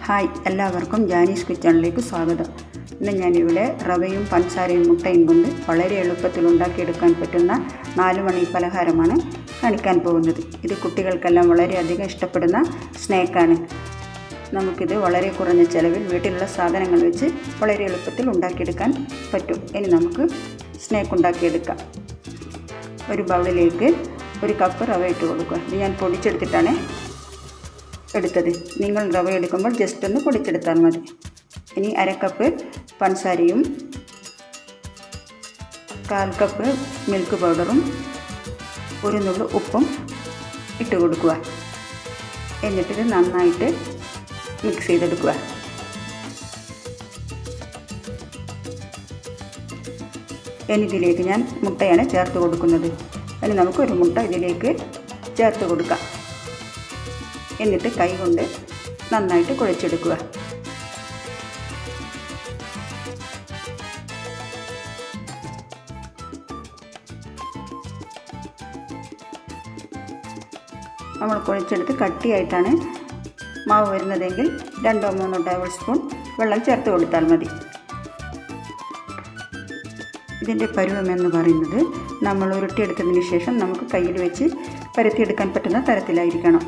Hi, എല്ലാവർക്കും ജാനീസ്കിച്ചണിലേക്ക് സ്വാഗതം. ഇന്ന് ഞാനിവിടെ റവയും പഞ്ചസാരയും മുട്ടയും കൊണ്ട് വളരെ എളുപ്പത്തിൽ ഉണ്ടാക്കിയെടുക്കാൻ പറ്റുന്ന 4 മണി പലഹാരമാണ് കാണിക്കാൻ പോകുന്നത്. ഇത് കുട്ടികൾക്കെല്ലാം വളരെയധികം ഇഷ്ടപ്പെടുന്ന സ്നാക്കാണ്. നമുക്കിത് വളരെ കുറഞ്ഞ ചിലവിൽ വീട്ടിലുള്ള സാധനങ്ങൾ വെച്ച് വളരെ എളുപ്പത്തിൽ ഉണ്ടാക്കിയെടുക്കാൻ പറ്റും. ഇനി നമുക്ക് സ്നാക്ക് ഉണ്ടാക്കിയെടുക്കാം. ഒരു ബൗളിലേക്ക് 1 കപ്പ് റവ ഇട്ട് കൊടുക്കുക. ഇത് ഞാൻ പൊടിച്ചെടുത്തിട്ടാണ് എടുത്തത്. നിങ്ങൾ റവ എടുക്കുമ്പോൾ ജസ്റ്റ് ഒന്ന് പൊടിച്ചെടുത്താൽ മതി. ഇനി 1/2 കപ്പ് പഞ്ചസാരയും 1/4 കപ്പ് മിൽക്ക് പൗഡറും 1 നുള്ളു ഉപ്പും ഇട്ട് കൊടുക്കുക. എന്നിട്ടിത് നന്നായിട്ട് മിക്സ് ചെയ്തെടുക്കുക. ഇനി ഇതിലേക്ക് ഞാൻ മുട്ടയാണ് ചേർത്ത് കൊടുക്കുന്നത്. ഇനി നമുക്ക് 1 മുട്ട ഇതിലേക്ക് ചേർത്ത് കൊടുക്കാം. എന്നിട്ട് കൈ കൊണ്ട് നന്നായിട്ട് കുഴച്ചെടുക്കുക. നമ്മൾ കുഴച്ചെടുത്ത് കട്ടിയായിട്ടാണ് മാവ് വരുന്നതെങ്കിൽ 2-3 ടേബിൾ സ്പൂൺ വെള്ളം ചേർത്ത് കൊടുത്താൽ മതി. ഇതിൻ്റെ പരുവമെന്ന് പറയുന്നത് നമ്മൾ ഉരുട്ടിയെടുത്തതിന് ശേഷം നമുക്ക് കയ്യിൽ വെച്ച് പരത്തിയെടുക്കാൻ പറ്റുന്ന തരത്തിലായിരിക്കണം.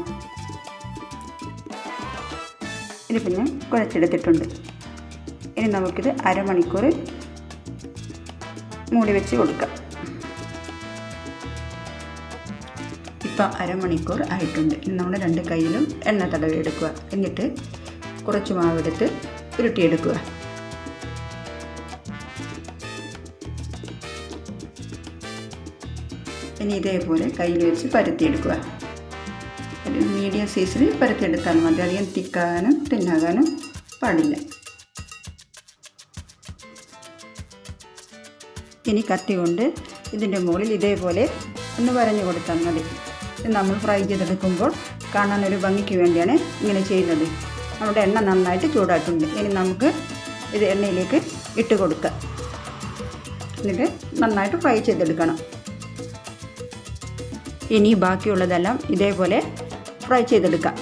ഇതിപ്പോൾ ഞാൻ കുഴച്ചെടുത്തിട്ടുണ്ട്. ഇനി നമുക്കിത് അരമണിക്കൂർ മൂടി വെച്ച് കൊടുക്കാം. ഇപ്പോൾ അരമണിക്കൂർ ആയിട്ടുണ്ട്. ഇനി നമ്മുടെ 2 കൈയിലും എണ്ണ തടവി എടുക്കുക. എന്നിട്ട് കുറച്ച് മാവെടുത്ത് ഉരുട്ടിയെടുക്കുക. ഇനി ഇതേപോലെ കയ്യിൽ വെച്ച് പരത്തിയെടുക്കുക. ഒരു മീഡിയം സൈസിൽ പരത്തിയെടുത്താൽ മതി. അധികം തിക്കാകാനും തിന്നാകാനും പാടില്ല. ഇനി കത്തി കൊണ്ട് ഇതിൻ്റെ മുകളിൽ ഇതേപോലെ ഒന്ന് വരഞ്ഞു കൊടുത്താൽ മതി. നമ്മൾ ഫ്രൈ ചെയ്തെടുക്കുമ്പോൾ കാണാനൊരു ഭംഗിക്ക് വേണ്ടിയാണ് ഇങ്ങനെ ചെയ്യുന്നത്. നമ്മുടെ എണ്ണ നന്നായിട്ട് ചൂടായിട്ടുണ്ട്. ഇനി നമുക്ക് ഇത് എണ്ണയിലേക്ക് ഇട്ട് കൊടുക്കാം. എന്നിട്ട് നന്നായിട്ട് ഫ്രൈ ചെയ്തെടുക്കണം. ഇനി ബാക്കിയുള്ളതെല്ലാം ഇതേപോലെ ഫ്രൈ ചെയ്തെടുക്കാം.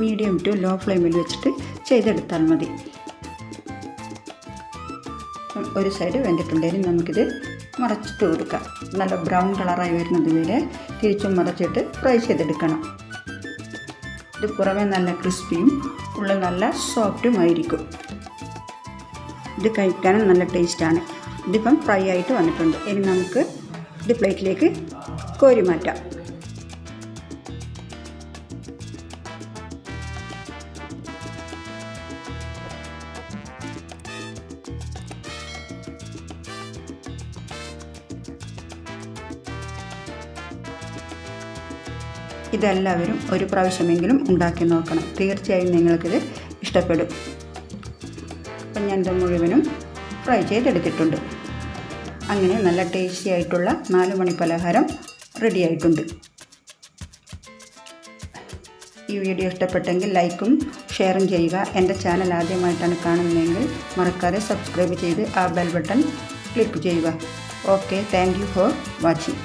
മീഡിയം ടു ലോ ഫ്ലെയിമിൽ വെച്ചിട്ട് ചെയ്തെടുത്താൽ മതി. ഒരു സൈഡ് വെന്തിട്ടുണ്ട്. ഇനി നമുക്കിത് മറച്ചിട്ട് കൊടുക്കാം. നല്ല ബ്രൗൺ കളറായി വരുന്നത് വരെ തിരിച്ചും മറച്ചിട്ട് ഫ്രൈ ചെയ്തെടുക്കണം. ഇത് പുറമേ നല്ല ക്രിസ്പിയും ഉള്ളിൽ നല്ല സോഫ്റ്റുമായിരിക്കും. ഇത് കഴിക്കാനും നല്ല ടേസ്റ്റാണ്. ഇതിപ്പം ഫ്രൈ ആയിട്ട് വന്നിട്ടുണ്ട്. ഇനി നമുക്ക് ഇത് പ്ലേറ്റിലേക്ക് കോരി മാറ്റാം. ഇതെല്ലാവരും ഒരു പ്രാവശ്യമെങ്കിലും ഉണ്ടാക്കി നോക്കണം. തീർച്ചയായും നിങ്ങൾക്കിത് ഇഷ്ടപ്പെടും. അപ്പം ഞാനിത് മുഴുവനും ഫ്രൈ ചെയ്തെടുത്തിട്ടുണ്ട്. അങ്ങനെ നല്ല ടേസ്റ്റി ആയിട്ടുള്ള 4 മണി പലഹാരം റെഡി ആയിട്ടുണ്ട്. ഈ വീഡിയോ ഇഷ്ടപ്പെട്ടെങ്കിൽ ലൈക്കും ഷെയറും ചെയ്യുക. എൻ്റെ ചാനൽ ആദ്യമായിട്ടാണ് കാണുന്നതെങ്കിൽ മറക്കാതെ സബ്സ്ക്രൈബ് ചെയ്ത് ആ ബെൽ ബട്ടൺ ക്ലിക്ക് ചെയ്യുക. Okay, thank you for watching.